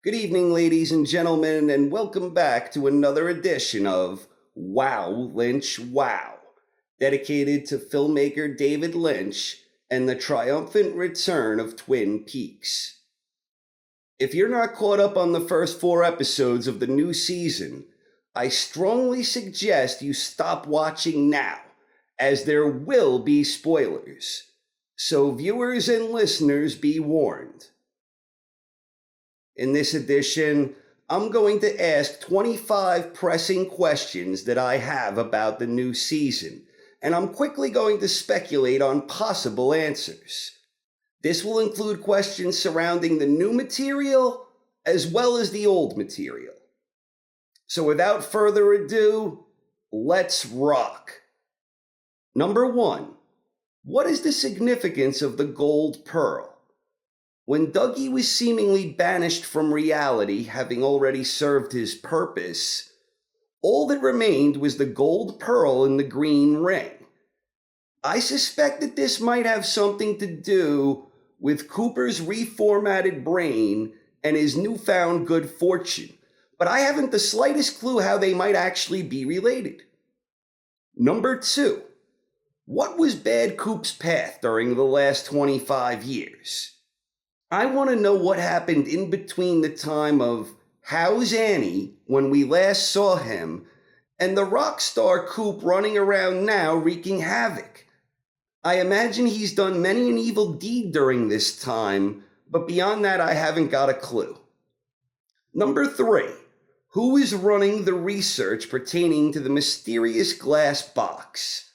Good evening, ladies and gentlemen, and welcome back to another edition of Wow, Lynch, Wow, dedicated to filmmaker David Lynch and the triumphant return of Twin Peaks. If you're not caught up on the first 4 episodes of the new season, I strongly suggest you stop watching now, as there will be spoilers. So, viewers and listeners, be warned. In this edition, I'm going to ask 25 pressing questions that I have about the new season, and I'm quickly going to speculate on possible answers. This will include questions surrounding the new material as well as the old material. So without further ado, let's rock. Number 1. What is the significance of the gold pearl? When Dougie was seemingly banished from reality, having already served his purpose, all that remained was the gold pearl in the green ring. I suspect that this might have something to do with Cooper's reformatted brain and his newfound good fortune, but I haven't the slightest clue how they might actually be related. Number 2. What was Bad Coop's path during the last 25 years? I want to know what happened in between the time of How's Annie, when we last saw him, and the rock star Coop running around now wreaking havoc. I imagine he's done many an evil deed during this time, but beyond that I haven't got a clue. Number 3. Who is running the research pertaining to the mysterious glass box?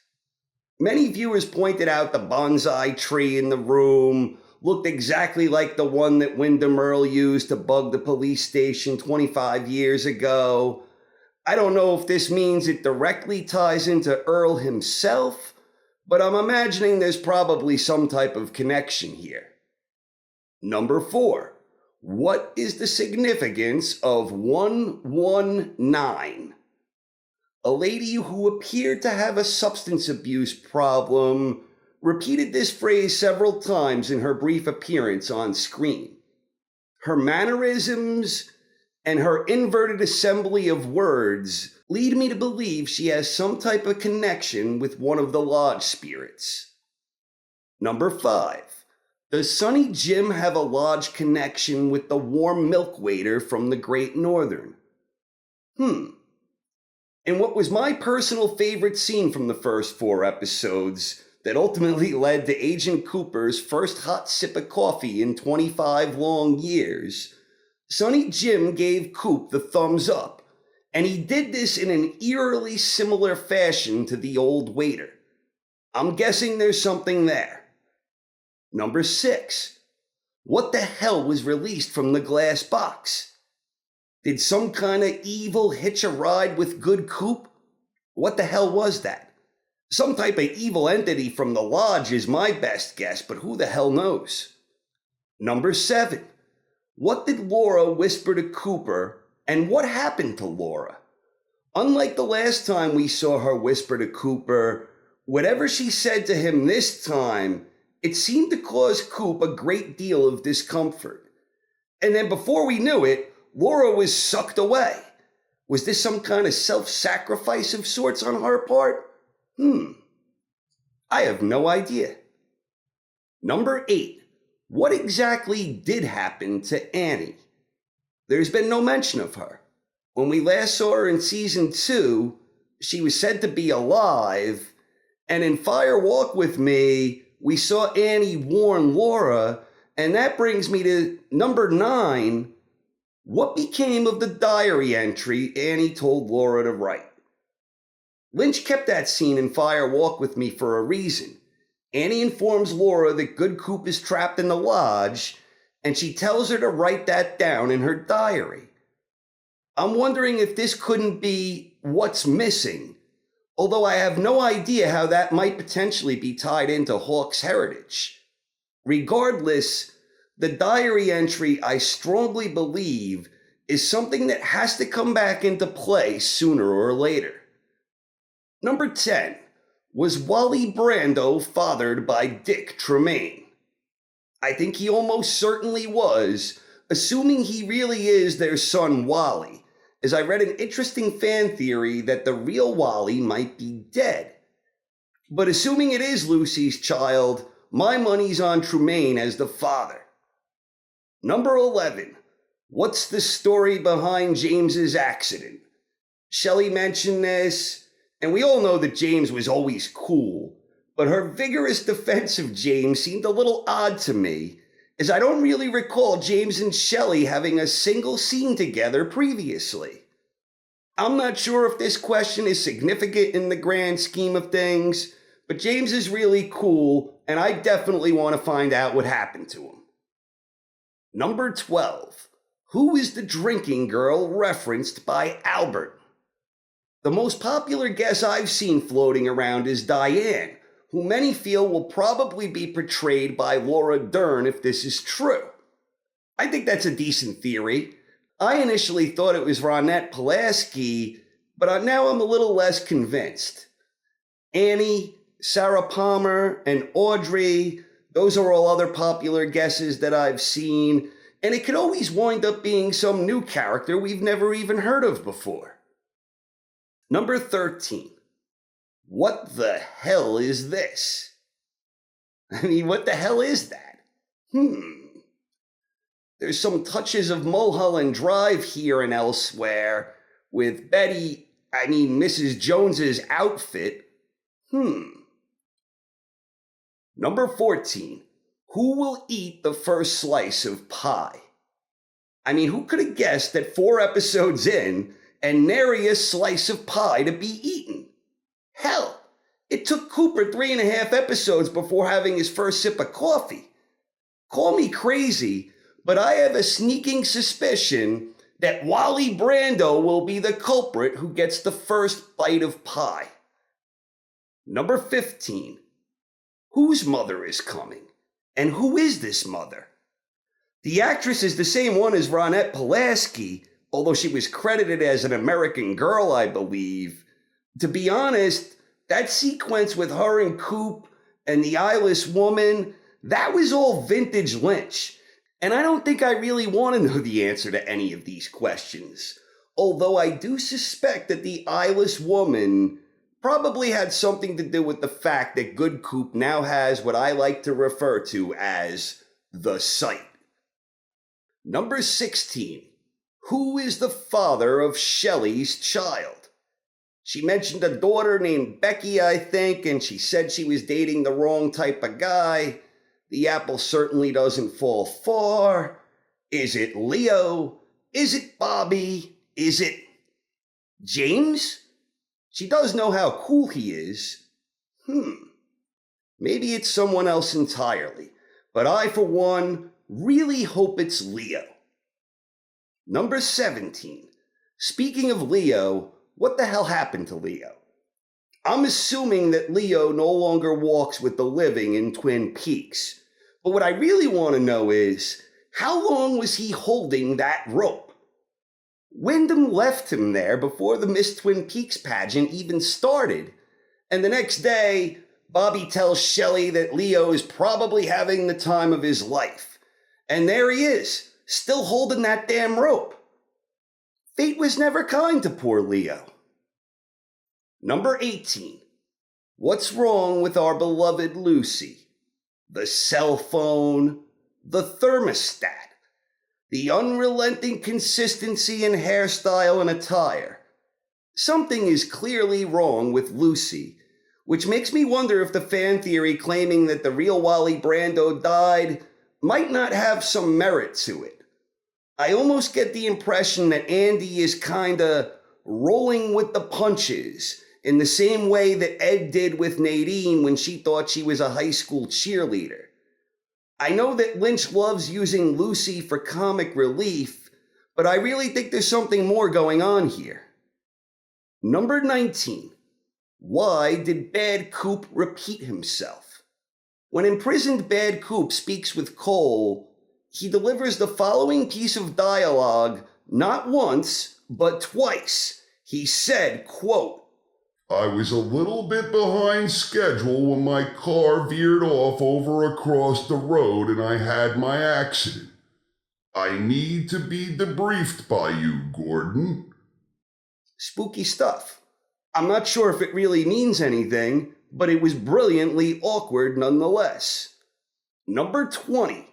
Many viewers pointed out the bonsai tree in the room looked exactly like the one that Wyndham Earl used to bug the police station 25 years ago. I don't know if this means it directly ties into Earl himself, but I'm imagining there's probably some type of connection here. Number 4. What is the significance of 119? A lady who appeared to have a substance abuse problem repeated this phrase several times in her brief appearance on screen. Her mannerisms and her inverted assembly of words lead me to believe she has some type of connection with one of the lodge spirits. Number 5. Does Sonny Jim have a lodge connection with the warm milk waiter from the Great Northern? And what was my personal favorite scene from the first 4 episodes that ultimately led to Agent Cooper's first hot sip of coffee in 25 long years, Sonny Jim gave Coop the thumbs up, and he did this in an eerily similar fashion to the old waiter. I'm guessing there's something there. Number 6. What the hell was released from the glass box? Did some kind of evil hitch a ride with good Coop? What the hell was that? Some type of evil entity from the lodge is my best guess, but who the hell knows? Number 7. What did Laura whisper to Cooper, and what happened to Laura? Unlike the last time we saw her whisper to Cooper, whatever she said to him this time, it seemed to cause Coop a great deal of discomfort. And then before we knew it, Laura was sucked away. Was this some kind of self-sacrifice of sorts on her part? I have no idea. Number 8. What exactly did happen to Annie? There's been no mention of her. When we last saw her in season 2, she was said to be alive, and in Fire Walk With Me, we saw Annie warn Laura, and that brings me to number 9. What became of the diary entry Annie told Laura to write? Lynch kept that scene in Fire Walk With Me for a reason. Annie informs Laura that Good Coop is trapped in the lodge, and she tells her to write that down in her diary. I'm wondering if this couldn't be what's missing, although I have no idea how that might potentially be tied into Hawk's heritage. Regardless, the diary entry, I strongly believe, is something that has to come back into play sooner or later. Number 10. Was Wally Brando fathered by Dick Tremaine? I think he almost certainly was, assuming he really is their son Wally, as I read an interesting fan theory that the real Wally might be dead. But assuming it is Lucy's child, my money's on Tremaine as the father. Number 11. What's the story behind James's accident? Shelley mentioned this, and we all know that James was always cool, but her vigorous defense of James seemed a little odd to me, as I don't really recall James and Shelley having a single scene together previously. I'm not sure if this question is significant in the grand scheme of things, but James is really cool, and I definitely want to find out what happened to him. Number 12. Who is the drinking girl referenced by Albert? The most popular guess I've seen floating around is Diane, who many feel will probably be portrayed by Laura Dern if this is true. I think that's a decent theory. I initially thought it was Ronette Pulaski, but now I'm a little less convinced. Annie, Sarah Palmer, and Audrey, those are all other popular guesses that I've seen, and it could always wind up being some new character we've never even heard of before. Number 13. What the hell is this? I mean, what the hell is that? There's some touches of Mulholland Drive here and elsewhere, with Mrs. Jones's outfit. Number 14. Who will eat the first slice of pie? I mean, who could have guessed that 4 episodes in, and nary a slice of pie to be eaten? Hell, it took Cooper 3.5 episodes before having his first sip of coffee. Call me crazy, but I have a sneaking suspicion that Wally Brando will be the culprit who gets the first bite of pie. Number 15. Whose mother is coming? And who is this mother? The actress is the same one as Ronette Pulaski, although she was credited as an American Girl, I believe. To be honest, that sequence with her and Coop and the eyeless woman, that was all vintage Lynch. And I don't think I really want to know the answer to any of these questions. Although I do suspect that the eyeless woman probably had something to do with the fact that Good Coop now has what I like to refer to as the sight. Number 16. Who is the father of Shelley's child? She mentioned a daughter named Becky, I think, and she said she was dating the wrong type of guy. The apple certainly doesn't fall far. Is it Leo? Is it Bobby? Is it James? She does know how cool he is. Maybe it's someone else entirely, but I, for one, really hope it's Leo. Number 17. Speaking of Leo, what the hell happened to Leo? I'm assuming that Leo no longer walks with the living in Twin Peaks. But what I really want to know is, how long was he holding that rope? Wyndham left him there before the Miss Twin Peaks pageant even started. And the next day, Bobby tells Shelley that Leo is probably having the time of his life. And there he is, still holding that damn rope. Fate was never kind to poor Leo. Number 18. What's wrong with our beloved Lucy? The cell phone, the thermostat, the unrelenting consistency in hairstyle and attire. Something is clearly wrong with Lucy, which makes me wonder if the fan theory claiming that the real Wally Brando died might not have some merit to it. I almost get the impression that Andy is kinda rolling with the punches in the same way that Ed did with Nadine when she thought she was a high school cheerleader. I know that Lynch loves using Lucy for comic relief, but I really think there's something more going on here. Number 19. Why did Bad Coop repeat himself? When imprisoned Bad Coop speaks with Cole, he delivers the following piece of dialogue not once, but twice. He said, quote, I was a little bit behind schedule when my car veered off over across the road and I had my accident. I need to be debriefed by you, Gordon. Spooky stuff. I'm not sure if it really means anything, but it was brilliantly awkward nonetheless. Number 20.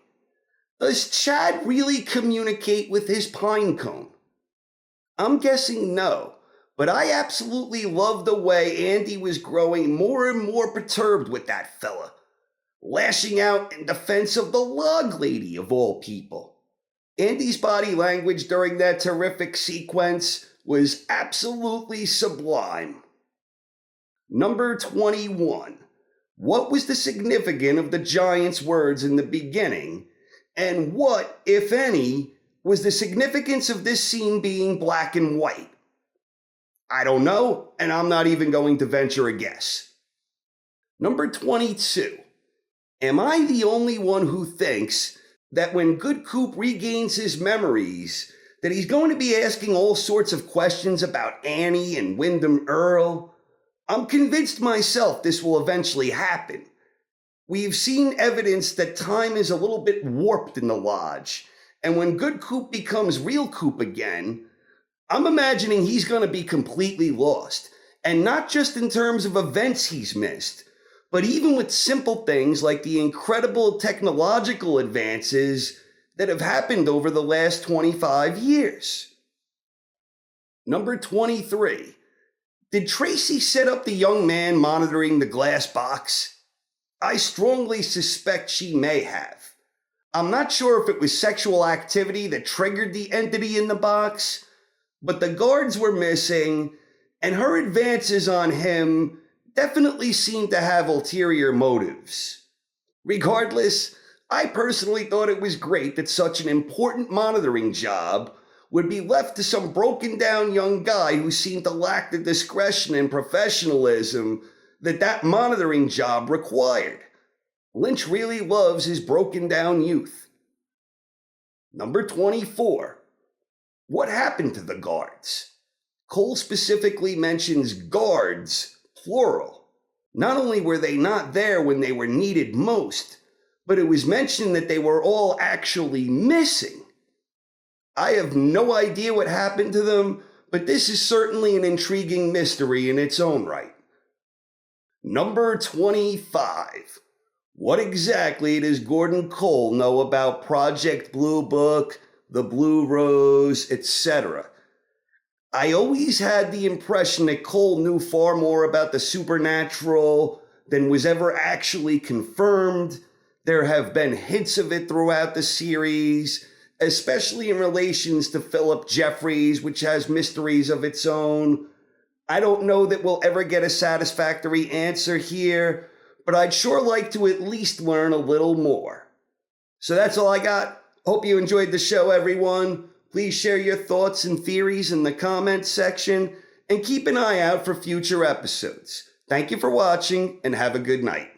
Does Chad really communicate with his pine cone? I'm guessing no, but I absolutely love the way Andy was growing more and more perturbed with that fella, lashing out in defense of the log lady of all people. Andy's body language during that terrific sequence was absolutely sublime. Number 21. What was the significance of the giant's words in the beginning? And what, if any, was the significance of this scene being black and white? I don't know, and I'm not even going to venture a guess. Number 22. Am I the only one who thinks that when Good Coop regains his memories, that he's going to be asking all sorts of questions about Annie and Wyndham Earl? I'm convinced myself this will eventually happen. We've seen evidence that time is a little bit warped in the lodge, and when Good Coop becomes real Coop again, I'm imagining he's going to be completely lost, and not just in terms of events he's missed, but even with simple things like the incredible technological advances that have happened over the last 25 years. Number 23. Did Tracy set up the young man monitoring the glass box? I strongly suspect she may have. I'm not sure if it was sexual activity that triggered the entity in the box, but the guards were missing, and her advances on him definitely seemed to have ulterior motives. Regardless, I personally thought it was great that such an important monitoring job would be left to some broken down young guy who seemed to lack the discretion and professionalism that monitoring job required. Lynch really loves his broken down youth. Number 24. What happened to the guards? Cole specifically mentions guards, plural. Not only were they not there when they were needed most, but it was mentioned that they were all actually missing. I have no idea what happened to them, but this is certainly an intriguing mystery in its own right. Number 25. What exactly does Gordon Cole know about Project Blue Book, the Blue Rose, etc.? I always had the impression that Cole knew far more about the supernatural than was ever actually confirmed. There have been hints of it throughout the series, especially in relations to Philip Jeffries, which has mysteries of its own. I don't know that we'll ever get a satisfactory answer here, but I'd sure like to at least learn a little more. So that's all I got. Hope you enjoyed the show, everyone. Please share your thoughts and theories in the comments section, and keep an eye out for future episodes. Thank you for watching, and have a good night.